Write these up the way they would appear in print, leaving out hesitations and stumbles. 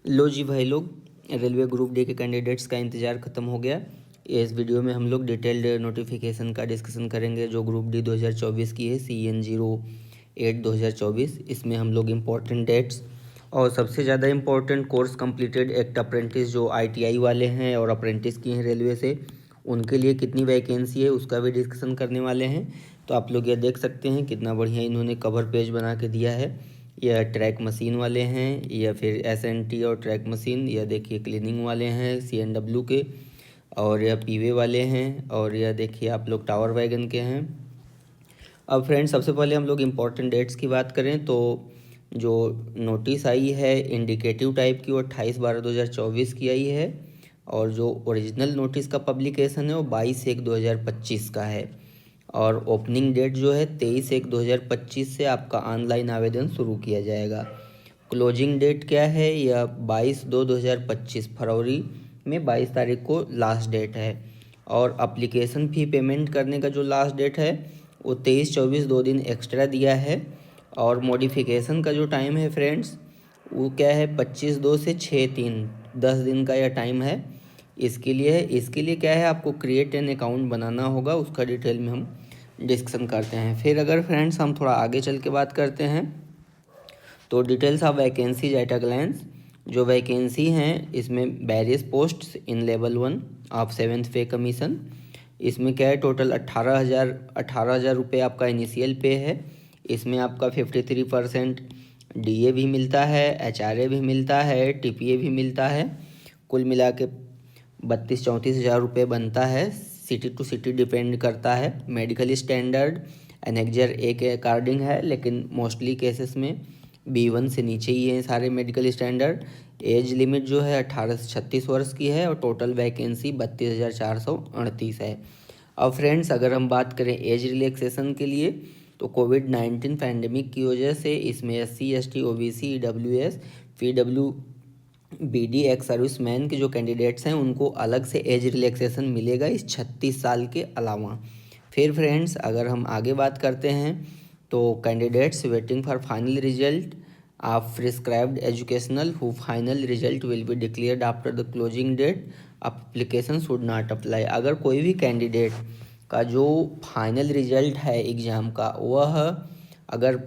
लो जी भाई लोग, railway group D के कैंडिडेट्स का इंतज़ार ख़त्म हो गया। इस वीडियो में हम लोग डिटेल्ड नोटिफिकेशन का डिस्कशन करेंगे जो ग्रुप डी 2024 की है, CN08 2024। इसमें हम लोग इम्पोर्टेंट डेट्स और सबसे ज़्यादा important course completed act apprentice जो ITI वाले हैं और अप्रेंटिस किए हैं रेलवे से, उनके लिए कितनी वैकेंसी है उसका भी डिस्कशन करने वाले हैं। तो आप लोग ये देख सकते हैं कितना बढ़िया इन्होंने कवर पेज बना के दिया है। या ट्रैक मशीन वाले हैं या फिर SNT और ट्रैक मशीन, या देखिए क्लीनिंग वाले हैं CNW के, और या पीवे वाले हैं, और या देखिए आप लोग टावर वैगन के हैं। अब फ्रेंड्स सबसे पहले हम लोग इम्पोर्टेंट डेट्स की बात करें तो जो नोटिस आई है इंडिकेटिव टाइप की वो 28/12/2024 की आई है, और जो ओरिजिनल नोटिस का पब्लिकेशन है वो 22/1/2025 का है। और ओपनिंग डेट जो है 23/1/2025 से आपका ऑनलाइन आवेदन शुरू किया जाएगा। क्लोजिंग डेट क्या है, या 22/2/2025 फरवरी में 22 तारीख को लास्ट डेट है। और अप्लीकेशन फ़ी पेमेंट करने का जो लास्ट डेट है वो 23/24 2 दिन एक्स्ट्रा दिया है। और मॉडिफिकेशन का जो टाइम है फ्रेंड्स वो क्या है 25/2 से 6/3 10 दिन का यह टाइम है। इसके लिए क्या है आपको क्रिएट एन अकाउंट बनाना होगा, उसका डिटेल में हम डिस्कशन करते हैं। फिर अगर फ्रेंड्स हम थोड़ा आगे चल के बात करते हैं तो details of vacancies at a glance. जो वैकेंसी हैं इसमें various posts in level 1 of 7th pay commission. इसमें क्या है टोटल 18,000 रुपये आपका इनिशियल पे है। इसमें आपका 53% DA भी मिलता है, HRA भी मिलता है, TPA भी मिलता है। कुल मिला के 32-34 हज़ार रुपये बनता है। सिटी टू सिटी डिपेंड करता है। मेडिकल स्टैंडर्ड एनेक्जर A के अकॉर्डिंग है, लेकिन मोस्टली केसेस में B1 से नीचे ही हैं सारे मेडिकल स्टैंडर्ड। एज लिमिट जो है 18 से 36 वर्ष की है, और टोटल वैकेंसी 32,438 है। अब फ्रेंड्स अगर हम बात करें एज रिलैक्सेशन के लिए तो कोविड-19 पैंडेमिक की वजह से इसमें SC ST OBC EWS PWBD ex serviceman के जो कैंडिडेट्स हैं उनको अलग से एज रिलैक्सेशन मिलेगा इस 36 साल के अलावा। फिर फ्रेंड्स अगर हम आगे बात करते हैं तो candidates waiting for final result of prescribed educational who final result will be declared after the closing date application should not apply. अगर कोई भी कैंडिडेट का जो फाइनल रिजल्ट है एग्ज़ाम का वह अगर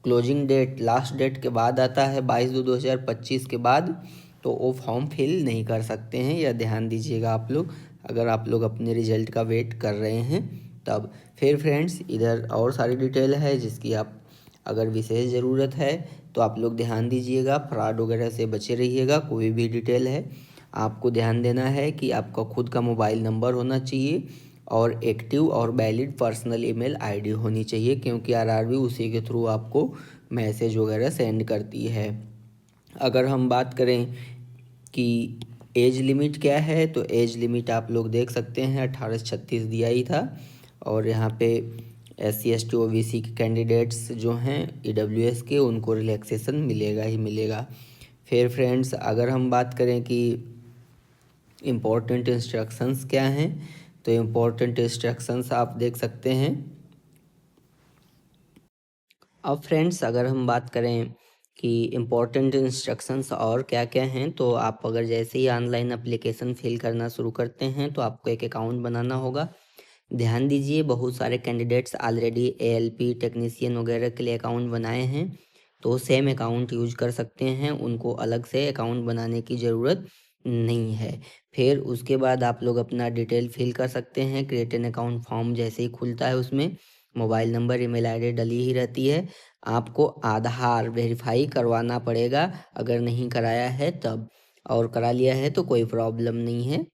क्लोजिंग डेट लास्ट डेट के बाद आता है 22/2/2025 के बाद, तो वो फॉर्म फिल नहीं कर सकते हैं। यह ध्यान दीजिएगा आप लोग, अगर आप लोग अपने रिजल्ट का वेट कर रहे हैं तब। फिर फ्रेंड्स इधर और सारी डिटेल है जिसकी आप अगर विशेष ज़रूरत है तो आप लोग ध्यान दीजिएगा, फ्रॉड वगैरह से बचे रहिएगा। कोई भी डिटेल है आपको ध्यान देना है कि आपका खुद का मोबाइल नंबर होना चाहिए और एक्टिव और वैलिड पर्सनल ईमेल आईडी होनी चाहिए, क्योंकि RRB उसी के थ्रू आपको मैसेज वगैरह सेंड करती है। अगर हम बात करें कि एज लिमिट क्या है तो एज लिमिट आप लोग देख सकते हैं 18 से 36 दिया ही था। और यहाँ पे SC ST OBC के कैंडिडेट्स जो हैं EWS के उनको रिलैक्सेशन मिलेगा ही मिलेगा। फिर फ्रेंड्स अगर हम बात करें कि इम्पोर्टेंट इंस्ट्रक्शंस क्या हैं तो इम्पोर्टेंट इंस्ट्रक्शंस आप देख सकते हैं। अब फ्रेंड्स अगर हम बात करें कि इम्पोर्टेंट इंस्ट्रक्शंस और क्या क्या हैं तो आप अगर जैसे ही ऑनलाइन एप्लीकेशन फिल करना शुरू करते हैं तो आपको एक अकाउंट बनाना होगा। ध्यान दीजिए बहुत सारे कैंडिडेट्स ऑलरेडी ALP टेक्नीशियन वगैरह के लिए अकाउंट बनाए हैं, तो सेम अकाउंट यूज कर सकते हैं, उनको अलग से अकाउंट बनाने की ज़रूरत नहीं है। फिर उसके बाद आप लोग अपना डिटेल फिल कर सकते हैं। क्रिएट एन अकाउंट फॉर्म जैसे ही खुलता है उसमें मोबाइल नंबर ईमेल आईडी डली ही रहती है। आपको आधार वेरीफाई करवाना पड़ेगा अगर नहीं कराया है तब, और करा लिया है तो कोई प्रॉब्लम नहीं है।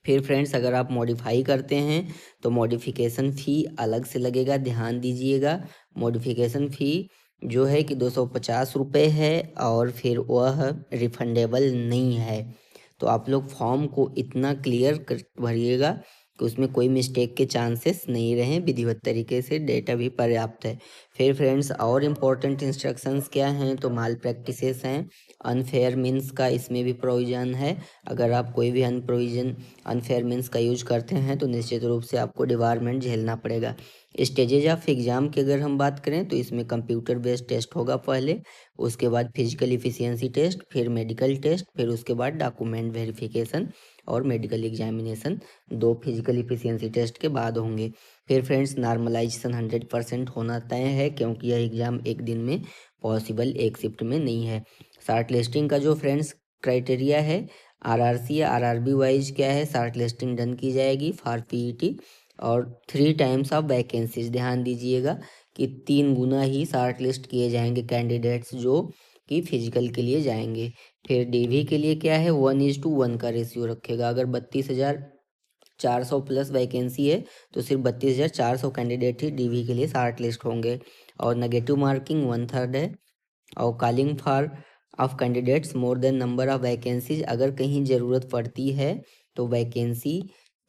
फिर फ्रेंड्स अगर आप मॉडिफाई करते हैं तो मॉडिफिकेशन फ़ी अलग से लगेगा, ध्यान दीजिएगा। मॉडिफिकेशन फ़ी जो है कि 250 रुपये है, और फिर वह रिफंडेबल नहीं है। तो आप लोग फॉर्म को इतना क्लियर कर भरिएगा कि उसमें कोई मिस्टेक के चांसेस नहीं रहें, विधिवत तरीके से डेटा भी पर्याप्त है। फिर फ्रेंड्स और इम्पोर्टेंट इंस्ट्रक्शंस क्या हैं, तो माल प्रैक्टिसेस हैं, अनफेयर मीन्स का इसमें भी प्रोविज़न है। अगर आप कोई भी अनफेयर मीन्स का यूज करते हैं तो निश्चित रूप से आपको डिबारमेंट झेलना पड़ेगा। स्टेजेज ऑफ एग्ज़ाम की अगर हम बात करें तो इसमें कंप्यूटर बेस्ड टेस्ट होगा पहले, उसके बाद फिजिकल इफ़िशियंसी टेस्ट, फिर मेडिकल टेस्ट, फिर उसके बाद डॉक्यूमेंट वेरिफिकेशन और medical examination, 2 physical efficiency test के बाद होंगे। फिर फ्रेंड्स नॉर्मलाइजेशन 100% होना तय है, क्योंकि यह एग्ज़ाम एक दिन में पॉसिबल, एक शिफ्ट में नहीं है। शार्ट लिस्टिंग का जो फ्रेंड्स क्राइटेरिया है, आरआरसी या आरआरबी वाइज क्या है, शार्ट लिस्टिंग डन की जाएगी फॉर पीईटी और 3 टाइम्स ऑफ वैकेंसीज। ध्यान दीजिएगा कि 3 गुना ही शार्ट लिस्ट किए जाएंगे कैंडिडेट्स जो कि फिजिकल के लिए जाएंगे। फिर डीवी के लिए क्या है, 1:1 का रेशियो रखेगा। अगर 32,400 प्लस वैकेंसी है तो सिर्फ 32,400 कैंडिडेट ही डीवी के लिए शार्ट लिस्ट होंगे। और नेगेटिव मार्किंग 1/3 है। और calling for of candidates more than number of vacancies, अगर कहीं ज़रूरत पड़ती है तो वैकेंसी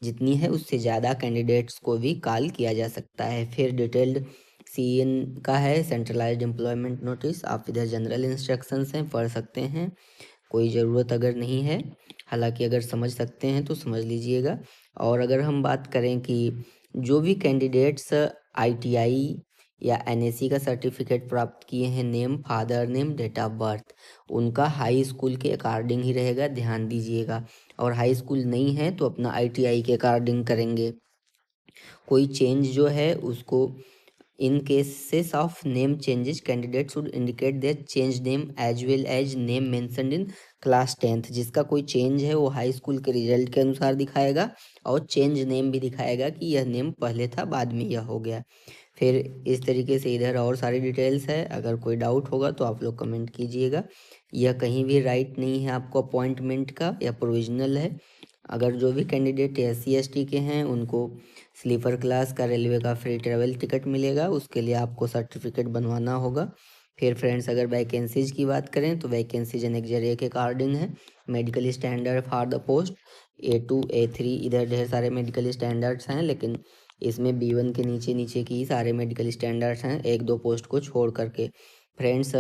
जितनी है उससे ज़्यादा कैंडिडेट्स को भी कॉल किया जा सकता है। फिर डिटेल्ड सीएन का है, सेंट्रलाइज्ड एम्प्लॉयमेंट नोटिस, आप इधर जनरल इंस्ट्रक्शंस हैं, पढ़ सकते हैं, कोई ज़रूरत अगर नहीं है, हालांकि अगर समझ सकते हैं तो समझ लीजिएगा। और अगर हम बात करें कि जो भी कैंडिडेट्स आईटीआई या एनएससी का सर्टिफिकेट प्राप्त किए हैं, name, father name, date of birth, उनका हाई स्कूल के अकॉर्डिंग ही रहेगा, ध्यान दीजिएगा। और हाई स्कूल नहीं है तो अपना आईटीआई के अकॉर्डिंग करेंगे। कोई चेंज जो है उसको, in cases of name changes candidate should indicate their change name as well as name mentioned in class 10th। जिसका कोई चेंज है वो हाई स्कूल के रिजल्ट के अनुसार दिखाएगा और चेंज नेम भी दिखाएगा कि यह नेम पहले था बाद में यह हो गया। फिर इस तरीके से इधर और सारी डिटेल्स है, अगर कोई डाउट होगा तो आप लोग कमेंट कीजिएगा। यह कहीं भी राइट नहीं है आपको अपॉइंटमेंट का, या प्रोविजनल है। अगर जो भी कैंडिडेट SC ST के हैं उनको स्लीपर क्लास का रेलवे का फ्री ट्रेवल टिकट मिलेगा, उसके लिए आपको सर्टिफिकेट बनवाना होगा। फिर फ्रेंड्स अगर वैकेंसीज की बात करें तो वैकेंसीज एनेक्जर के अकॉर्डिंग है। Medical standard for the post A2 A3, इधर ढेर सारे मेडिकल स्टैंडर्ड्स हैं, लेकिन इसमें B1 के नीचे नीचे की सारे मेडिकल स्टैंडर्ड्स हैं, 1-2 पोस्ट को छोड़ करके। फ्रेंड्स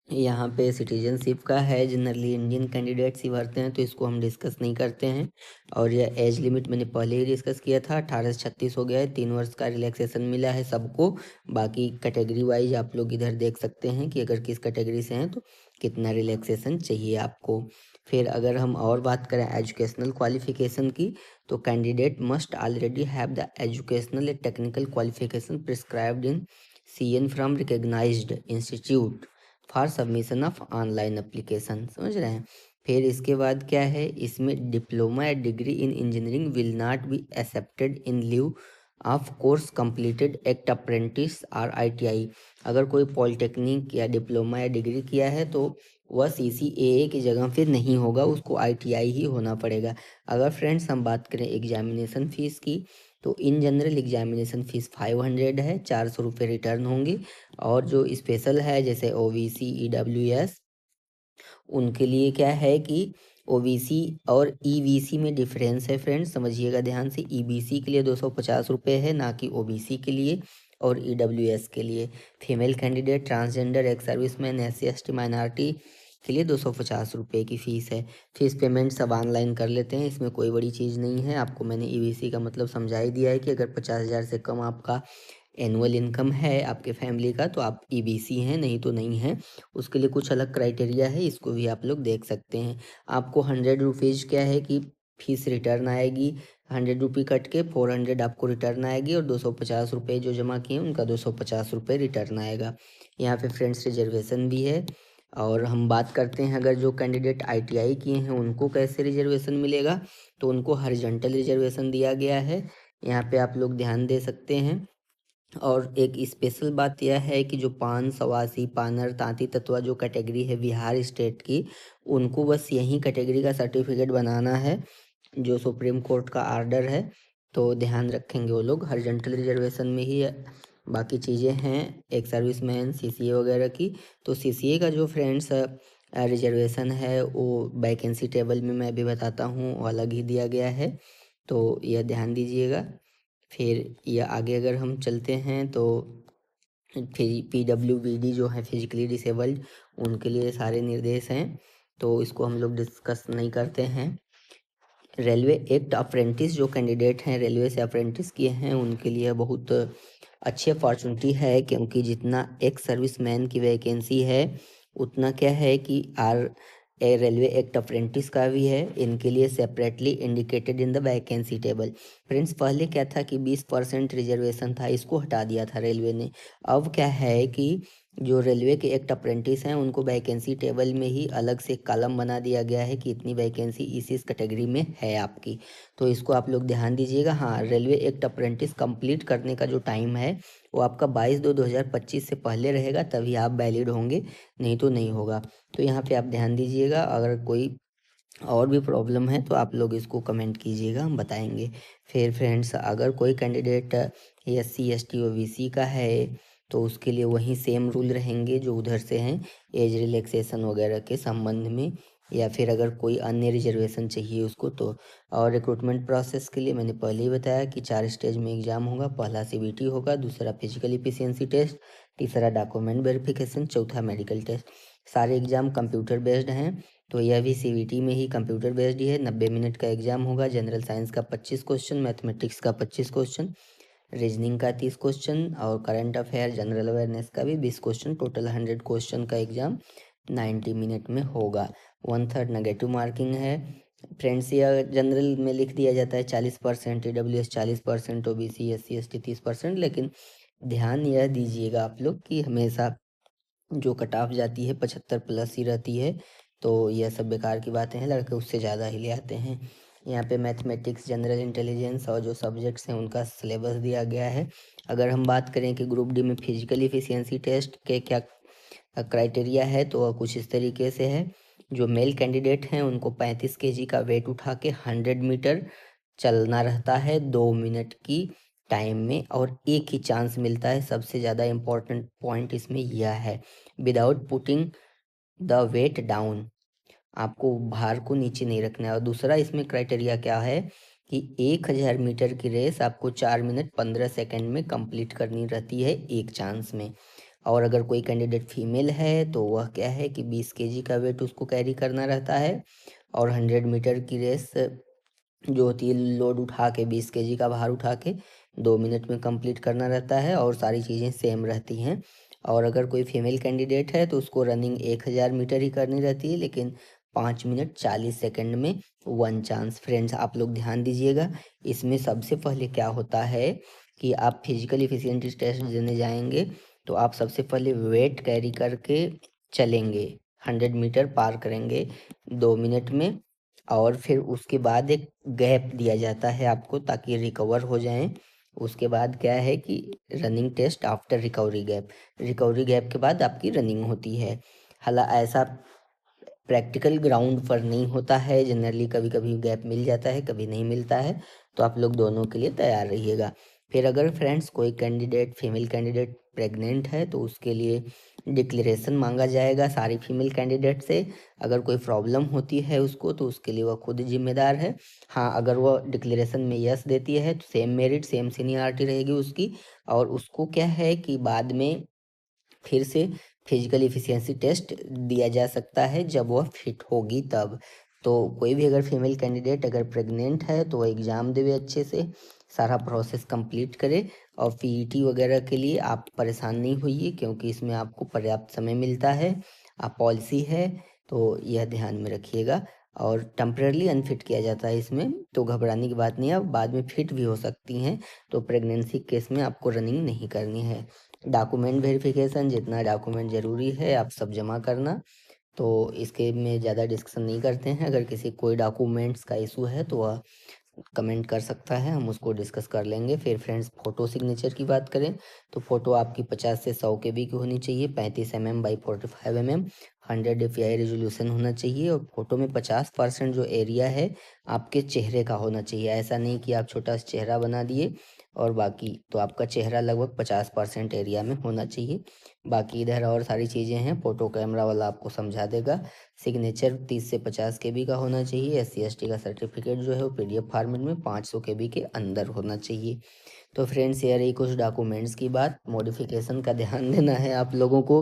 यहाँ पे सिटीजनशिप का है, जनरली इंडियन कैंडिडेट्स ही भरते हैं तो इसको हम डिस्कस नहीं करते हैं। और यह एज लिमिट मैंने पहले ही डिस्कस किया था, 18 से 36 हो गया है, 3 वर्ष का रिलैक्सेशन मिला है सबको। बाकी कैटेगरी वाइज आप लोग इधर देख सकते हैं कि अगर किस कैटेगरी से हैं तो कितना रिलैक्सेशन चाहिए आपको। फिर अगर हम और बात करें एजुकेशनल क्वालिफिकेशन की, तो candidate must already have the educational technical qualification prescribed in CN from recognised institute for submission of online application. समझ रहे हैं। फिर इसके बाद क्या है, इसमें डिप्लोमा या degree in engineering will not be accepted in leave of course completed act apprentice और ITI। अगर कोई पॉलिटेक्निक या डिप्लोमा या डिग्री किया है तो वह CCAA की जगह फिर नहीं होगा, उसको ITI ही होना पड़ेगा। अगर फ्रेंड्स हम बात करें एग्जामिनेशन फ़ीस की, तो इन जनरल एग्जामिनेशन फ़ीस 500 है, 400 रुपये रिटर्न होंगे। और जो स्पेशल है जैसे OBC EWS, उनके लिए क्या है कि OBC और EBC में डिफरेंस है फ्रेंड्स, समझिएगा ध्यान से। EBC के लिए 250 रुपये है, ना कि OBC के लिए और EWS के लिए। Female candidate, transgender, ex serviceman, SC ST minority के लिए 250 रुपये की फ़ीस है। फीस पेमेंट सब ऑनलाइन कर लेते हैं, इसमें कोई बड़ी चीज़ नहीं है। आपको मैंने EBC का मतलब समझा ही दिया है कि अगर 50,000 से कम आपका एनुअल इनकम है आपके फैमिली का तो आप EBC हैं, नहीं तो नहीं है। उसके लिए कुछ अलग क्राइटेरिया है, इसको भी आप लोग देख सकते हैं। आपको 100 रुपीज़ क्या है कि फीस रिटर्न आएगी, 100 रुपये कट के 400 आपको रिटर्न आएगी, और 250 रुपये जो जमा किए उनका 250 रुपये रिटर्न आएगा। यहाँ पे फ्रेंड्स रिजर्वेशन भी है। और हम बात करते हैं अगर जो कैंडिडेट ITI किए हैं उनको कैसे रिजर्वेशन मिलेगा, तो उनको हॉरिजॉन्टल रिजर्वेशन दिया गया है, यहाँ पे आप लोग ध्यान दे सकते हैं। और एक स्पेशल बात यह है कि जो पान, सवासी, पानर, तांती तत्वा जो कैटेगरी है बिहार स्टेट की, उनको बस यही कैटेगरी का सर्टिफिकेट बनाना है, जो सुप्रीम कोर्ट का आर्डर है। तो ध्यान रखेंगे वो लोग, हॉरिजॉन्टल रिजर्वेशन में ही बाकी चीज़ें हैं, एक सर्विसमैन, CCA वगैरह की। तो CCA का जो फ्रेंड्स रिजर्वेशन है वो वैकेंसी टेबल में मैं भी बताता हूँ, वो अलग ही दिया गया है, तो यह ध्यान दीजिएगा। फिर ये आगे अगर हम चलते हैं तो PWBD जो है फिजिकली डिसेबल्ड, उनके लिए सारे निर्देश हैं, तो इसको हम लोग डिस्कस नहीं करते हैं। रेलवे एक्ट अप्रेंटिस जो कैंडिडेट हैं रेलवे से अप्रेंटिस किए हैं उनके लिए बहुत अच्छी अपॉर्चुनिटी है, क्योंकि जितना एक सर्विसमैन की वैकेंसी है उतना क्या है कि रेलवे एक्ट अप्रेंटिस का भी है। इनके लिए separately indicated in the vacancy table. Friends, पहले क्या था कि 20% रिजर्वेशन था, इसको हटा दिया था रेलवे ने। अब क्या है कि जो रेलवे के एक्ट अप्रेंटिस हैं उनको वैकेंसी टेबल में ही अलग से कॉलम बना दिया गया है कि इतनी वैकेंसी इस कैटेगरी में है आपकी। तो इसको आप लोग ध्यान दीजिएगा। हाँ, रेलवे एक्ट अप्रेंटिस कंप्लीट करने का जो टाइम है वो आपका 22/2/2025 से पहले रहेगा, तभी आप वैलिड होंगे, नहीं तो नहीं होगा। तो यहाँ पे आप ध्यान दीजिएगा। अगर कोई और भी प्रॉब्लम है तो आप लोग इसको कमेंट कीजिएगा, हम बताएंगे। फिर फ्रेंड्स, अगर कोई कैंडिडेट SC ST OBC का है तो उसके लिए वही सेम रूल रहेंगे जो उधर से हैं एज रिलैक्सेशन वगैरह के संबंध में, या फिर अगर कोई अन्य रिजर्वेशन चाहिए उसको तो। और रिक्रूटमेंट प्रोसेस के लिए मैंने पहले ही बताया कि 4 स्टेज में एग्ज़ाम होगा। पहला CBT होगा, दूसरा फिजिकल इफिशियंसी टेस्ट, तीसरा डॉक्यूमेंट वेरिफिकेशन, चौथा मेडिकल टेस्ट। सारे एग्ज़ाम कंप्यूटर बेस्ड हैं, तो यह भी CBT में ही कंप्यूटर बेस्ड ही है। 90 मिनट का एग्जाम होगा। जनरल साइंस का 25 क्वेश्चन, मैथमेटिक्स का 25 क्वेश्चन, रीजनिंग का 30 क्वेश्चन और करंट अफेयर जनरल अवेयरनेस का भी 20 क्वेश्चन। टोटल 100 क्वेश्चन का एग्जाम 90 मिनट में होगा। 1/3 नेगेटिव मार्किंग है। फ्रेंड्स, यह जनरल में लिख दिया जाता है 40%, EWS 40%, OBC SC ST 30%, लेकिन ध्यान यह दीजिएगा आप लोग कि हमेशा जो कट ऑफ जाती है 75+ ही रहती है, तो यह सब बेकार की बातें हैं, लड़के उससे ज़्यादा ही ले आते हैं। यहाँ पे मैथमेटिक्स, जनरल इंटेलिजेंस और जो सब्जेक्ट्स हैं उनका सिलेबस दिया गया है। अगर हम बात करें कि ग्रुप डी में फिजिकल इफिशियंसी टेस्ट के क्या क्राइटेरिया है, तो वह कुछ इस तरीके से है। जो मेल कैंडिडेट हैं उनको 35 kg का वेट उठा के 100 मीटर चलना रहता है 2 मिनट की टाइम में, और एक ही चांस मिलता है। सबसे ज़्यादा इम्पोर्टेंट पॉइंट इसमें यह है, without putting the weight down, आपको भार को नीचे नहीं रखना है। और दूसरा इसमें क्राइटेरिया क्या है कि 1000 मीटर की रेस आपको 4 मिनट 15 सेकेंड में कंप्लीट करनी रहती है एक चांस में। और अगर कोई कैंडिडेट फीमेल है तो वह क्या है कि 20 kg का वेट उसको कैरी करना रहता है, और 100 मीटर की रेस जो होती है लोड उठा के 20 kg का भार उठा के 2 मिनट में कंप्लीट करना रहता है, और सारी चीज़ें सेम रहती हैं। और अगर कोई फीमेल कैंडिडेट है तो उसको रनिंग 1000 मीटर ही करनी रहती है, लेकिन 5 मिनट 40 सेकंड में 1 चांस। फ्रेंड्स, आप लोग ध्यान दीजिएगा। इसमें सबसे पहले क्या होता है कि आप फिजिकल इफिशियंसी टेस्ट देने जाएंगे तो आप सबसे पहले वेट कैरी करके चलेंगे, 100 मीटर पार करेंगे 2 मिनट में, और फिर उसके बाद एक गैप दिया जाता है आपको ताकि रिकवर हो जाएं। उसके बाद क्या है कि running test after recovery gap के बाद आपकी रनिंग होती है। हालांकि ऐसा प्रैक्टिकल ग्राउंड पर नहीं होता है, जनरली कभी कभी गैप मिल जाता है, कभी नहीं मिलता है, तो आप लोग दोनों के लिए तैयार रहिएगा। फिर अगर फ्रेंड्स कोई कैंडिडेट फीमेल कैंडिडेट प्रेग्नेंट है तो उसके लिए डिक्लेरेशन मांगा जाएगा सारी फीमेल कैंडिडेट से। अगर कोई प्रॉब्लम होती है उसको तो उसके लिए वह खुद जिम्मेदार है। हाँ, अगर वह डिक्लेरेशन में यस देती है तो सेम मेरिट सेम सीनियरिटी रहेगी उसकी, और उसको क्या है कि बाद में फिर से फिजिकल इफिशियंसी टेस्ट दिया जा सकता है जब वह फिट होगी तब। तो कोई भी अगर फीमेल कैंडिडेट अगर प्रेग्नेंट है तो वह एग्ज़ाम देवे अच्छे से, सारा प्रोसेस कंप्लीट करे। और PET वगैरह के लिए आप परेशान नहीं होइए, क्योंकि इसमें आपको पर्याप्त समय मिलता है। आप पॉलिसी है, तो यह ध्यान में रखिएगा। और टेम्परेली अनफिट किया जाता है इसमें, तो घबराने की बात नहीं है, अब बाद में फिट भी हो सकती हैं। तो प्रेगनेंसी केस में आपको रनिंग नहीं करनी है। डॉक्यूमेंट वेरिफिकेशन, जितना डॉक्यूमेंट ज़रूरी है आप सब जमा करना, तो इसके में ज़्यादा डिस्कशन नहीं करते हैं। अगर किसी कोई डॉक्यूमेंट्स का इशू है तो वह कमेंट कर सकता है, हम उसको डिस्कस कर लेंगे। फिर फ्रेंड्स, फ़ोटो सिग्नेचर की बात करें तो फ़ोटो आपकी 50 से 100 KB की होनी चाहिए, 35 mm by 45 mm, 100 DPI resolution होना चाहिए। और फोटो में 50% जो एरिया है आपके चेहरे का होना चाहिए। ऐसा नहीं कि आप छोटा सा चेहरा बना दिए और बाकी तो आपका चेहरा लगभग 50% एरिया में होना चाहिए। बाकी इधर और सारी चीज़ें हैं, फ़ोटो कैमरा वाला आपको समझा देगा। सिग्नेचर 30 से 50 केबी का होना चाहिए। SC/ST का सर्टिफिकेट जो है वो PDF फॉर्मेट में 500 केबी के अंदर होना चाहिए। तो फ्रेंड्स, ये रही कुछ डॉक्यूमेंट्स की बात। मॉडिफिकेशन का ध्यान देना है आप लोगों को।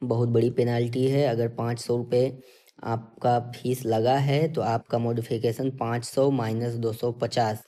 बहुत बड़ी पेनाल्टी है। अगर 500 रुपये आपका फीस लगा है तो आपका मॉडिफिकेशन 500 माइनस 250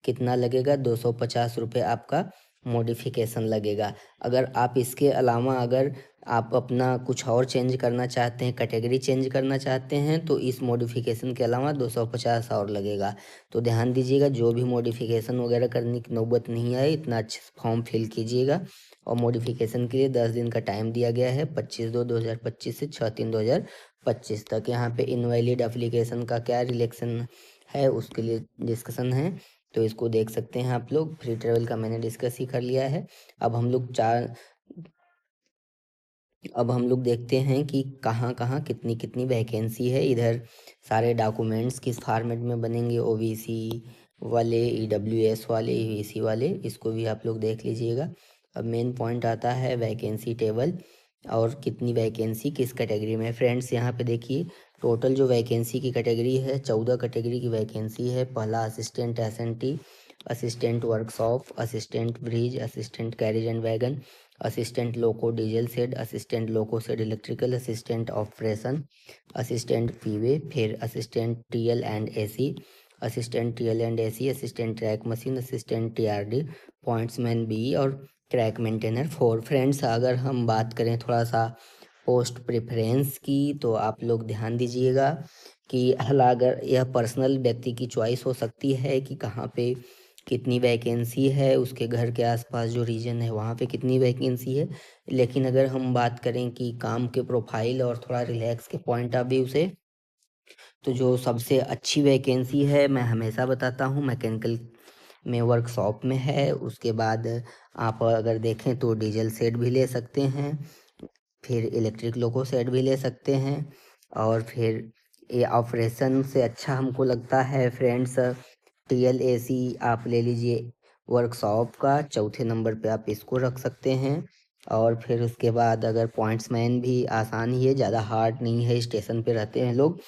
कितना लगेगा? 250 रुपये आपका मॉडिफिकेशन लगेगा। अगर आप इसके अलावा अगर आप अपना कुछ और चेंज करना चाहते हैं, कैटेगरी चेंज करना चाहते हैं, तो इस मॉडिफिकेशन के अलावा 250 और लगेगा। तो ध्यान दीजिएगा, जो भी मॉडिफिकेशन वगैरह करने की नौबत नहीं आए, इतना अच्छे से फॉर्म फिल कीजिएगा। और मॉडिफिकेशन के लिए 10 दिन का टाइम दिया गया है, 25/2/2025 से 6/3/2025 तक। यहाँ पे इनवैलिड एप्लीकेशन का क्या रिलेक्शन है उसके लिए डिस्कशन है, तो इसको देख सकते हैं आप लोग। फ्री ट्रेवल का मैंने डिस्कस ही कर लिया है। अब हम लोग देखते हैं कि कहाँ कहाँ कितनी कितनी वैकेंसी है। इधर सारे डॉक्यूमेंट्स किस फॉर्मेट में बनेंगे, OBC वाले, EWS वाले, EC वाले, इसको भी आप लोग देख लीजिएगा। अब मेन पॉइंट आता है वैकेंसी टेबल और कितनी वैकेंसी किस कैटेगरी में। फ्रेंड्स, यहाँ पे देखिए, टोटल जो वैकेंसी की कैटेगरी है, 14 कैटेगरी की वैकेंसी है। पहला assistant SNT, assistant workshop, assistant bridge, assistant carriage and wagon, assistant loco diesel shed, assistant loco shed electrical, assistant operation, assistant P way, फिर assistant TL&AC, assistant TL&AC, assistant track machine, assistant TRD, pointsman B और track maintainer 4। Friends, अगर हम बात करें थोड़ा सा post preference की, तो आप लोग ध्यान दीजिएगा कि अगर यह पर्सनल व्यक्ति की चॉइस हो सकती है कि कहाँ पे कितनी वैकेंसी है, उसके घर के आसपास जो रीजन है वहाँ पे कितनी वैकेंसी है। लेकिन अगर हम बात करें कि काम के प्रोफाइल और थोड़ा रिलैक्स के पॉइंट ऑफ व्यू से, तो जो सबसे अच्छी वैकेंसी है, मैं हमेशा बताता हूँ, मैकेनिकल में वर्कशॉप में है। उसके बाद आप अगर देखें तो डीजल सेट भी ले सकते हैं, फिर इलेक्ट्रिक लोको सेट भी ले सकते हैं, और फिर ये ऑपरेशन से अच्छा हमको लगता है फ्रेंड्स TLAC आप ले लीजिए वर्कशॉप का, चौथे नंबर पे आप इसको रख सकते हैं। और फिर उसके बाद अगर पॉइंट्समैन भी आसान ही है, ज़्यादा हार्ड नहीं है, स्टेशन पे रहते हैं लोग,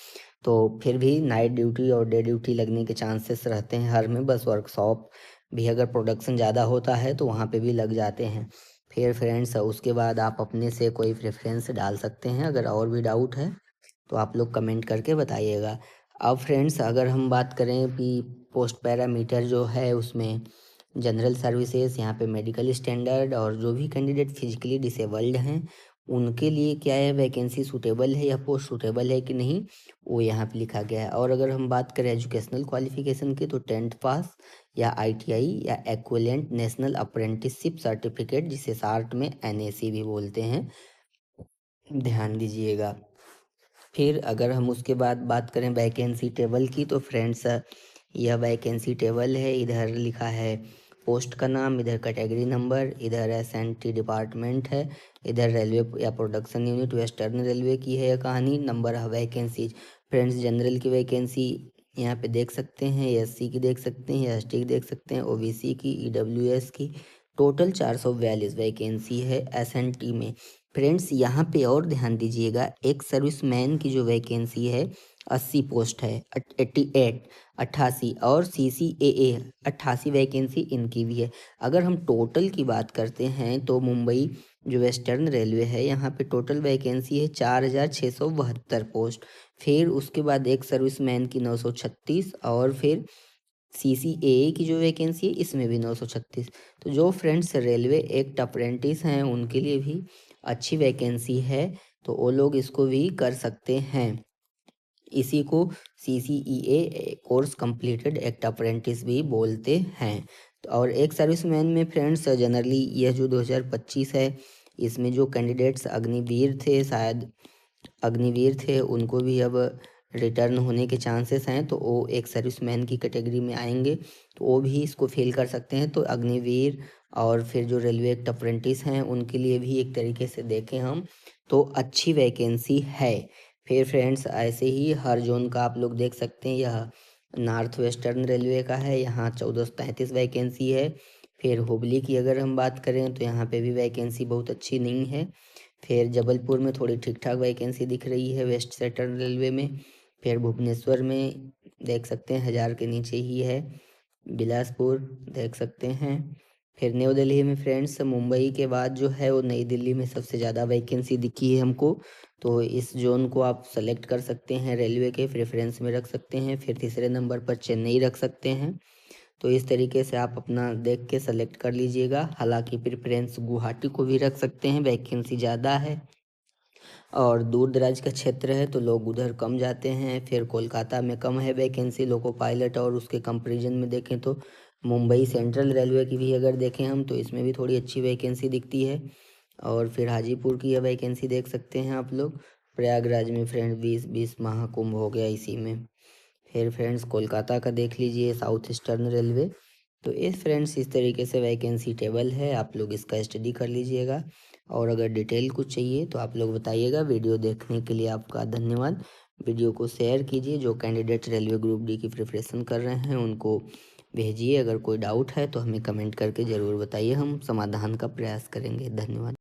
तो फिर भी नाइट ड्यूटी और डे ड्यूटी लगने के चांसेस रहते हैं हर में। बस वर्कशॉप भी अगर प्रोडक्शन ज़्यादा होता है तो वहाँ पे भी लग जाते हैं। फिर फ्रेंड्स, उसके बाद आप अपने से कोई प्रेफरेंस डाल सकते हैं। अगर और भी डाउट है तो आप लोग कमेंट करके बताइएगा। अब फ्रेंड्स, अगर हम बात करें कि पोस्ट पैरामीटर जो है उसमें जनरल सर्विसेज, यहाँ पे मेडिकल स्टैंडर्ड, और जो भी कैंडिडेट फिजिकली डिसेबल्ड हैं उनके लिए क्या है, वैकेंसी सूटेबल है या पोस्ट सूटेबल है कि नहीं, वो यहाँ पे लिखा गया है। और अगर हम बात करें एजुकेशनल क्वालिफिकेशन की, तो 10th पास या ITI या एक्विवेलेंट नेशनल अप्रेंटिसशिप सर्टिफिकेट, जिसे शार्ट में NAC भी बोलते हैं, ध्यान दीजिएगा। फिर अगर हम उसके बाद बात करें वैकेंसी टेबल की, तो फ्रेंड्स यह वैकेंसी टेबल है। इधर लिखा है पोस्ट का नाम, इधर कैटेगरी नंबर, इधर SNT डिपार्टमेंट है, इधर रेलवे या प्रोडक्शन यूनिट वेस्टर्न रेलवे की है कहानी, number of vacancies. Friends, general की वैकेंसी यहाँ पे देख सकते हैं, SC की देख सकते हैं, ST की देख सकते हैं, OBC की, EWS की। टोटल 442 वैकेंसी है SNT में। फ्रेंड्स, यहाँ पे और ध्यान दीजिएगा, एक सर्विसमैन की जो वैकेंसी है 80 पोस्ट है, 88 88, और CCAA 88 वैकेंसी इनकी भी है। अगर हम टोटल की बात करते हैं तो मुंबई जो वेस्टर्न रेलवे है, यहाँ पे टोटल वैकेंसी है 4672 पोस्ट। फिर उसके बाद एक सर्विसमैन की 936, और फिर CCAA की जो वैकेंसी है इसमें भी 936। तो जो फ्रेंड्स रेलवे एक्ट अप्रेंटिस हैं उनके लिए भी अच्छी वैकेंसी है, तो वो लोग इसको भी कर सकते हैं। इसी को CCEA course completed act apprentice भी बोलते हैं। तो और एक सर्विसमैन में फ्रेंड्स जनरली यह जो 2025 है, इसमें जो कैंडिडेट्स अग्निवीर थे, शायद अग्निवीर थे, उनको भी अब रिटर्न होने के चांसेस हैं, तो वो एक सर्विसमैन की कैटेगरी में आएंगे, तो वो भी इसको फिल कर सकते हैं। तो अग्निवीर और फिर जो रेलवे एक्ट अप्रेंटिस हैं उनके लिए भी एक तरीके से देखें हम तो अच्छी वैकेंसी है। फिर फ्रेंड्स, ऐसे ही हर जोन का आप लोग देख सकते हैं, यह नॉर्थ वेस्टर्न रेलवे का है, यहाँ 1433 वैकेंसी है। फिर हुबली की अगर हम बात करें तो यहाँ पे भी वैकेंसी बहुत अच्छी नहीं है। फिर जबलपुर में थोड़ी ठीक ठाक वैकेंसी दिख रही है वेस्ट सेंट्रल रेलवे में। फिर भुवनेश्वर में देख सकते हैं 1000 के नीचे ही है। बिलासपुर देख सकते हैं। फिर न्यू दिल्ली में फ्रेंड्स मुंबई के बाद जो है वो नई दिल्ली में सबसे ज़्यादा वैकेंसी दिखी है हमको। तो इस जोन को आप सेलेक्ट कर सकते हैं, रेलवे के प्रेफरेंस में रख सकते हैं। फिर तीसरे नंबर पर चेन्नई रख सकते हैं। तो इस तरीके से आप अपना देख के सेलेक्ट कर लीजिएगा। हालांकि प्रेफरेंस गुवाहाटी को भी रख सकते हैं, वैकेंसी ज़्यादा है और दूर दराज का क्षेत्र है तो लोग उधर कम जाते हैं। फिर कोलकाता में कम है वैकेंसी लोको पायलट, और उसके कंपैरिजन में देखें तो मुंबई सेंट्रल रेलवे की भी अगर देखें हम तो इसमें भी थोड़ी अच्छी वैकेंसी दिखती है। और फिर हाजीपुर की यह वैकेंसी देख सकते हैं आप लोग। प्रयागराज में फ्रेंड 20 महाकुंभ हो गया इसी में। फिर फ्रेंड्स कोलकाता का देख लीजिए, साउथ ईस्टर्न रेलवे। तो इस फ्रेंड्स इस तरीके से वैकेंसी टेबल है, आप लोग इसका स्टडी कर लीजिएगा। और अगर डिटेल कुछ चाहिए तो आप लोग बताइएगा। वीडियो देखने के लिए आपका धन्यवाद। वीडियो को शेयर कीजिए, जो कैंडिडेट रेलवे ग्रुप डी की प्रिपरेशन कर रहे हैं उनको भेजिए। अगर कोई डाउट है तो हमें कमेंट करके ज़रूर बताइए, हम समाधान का प्रयास करेंगे। धन्यवाद।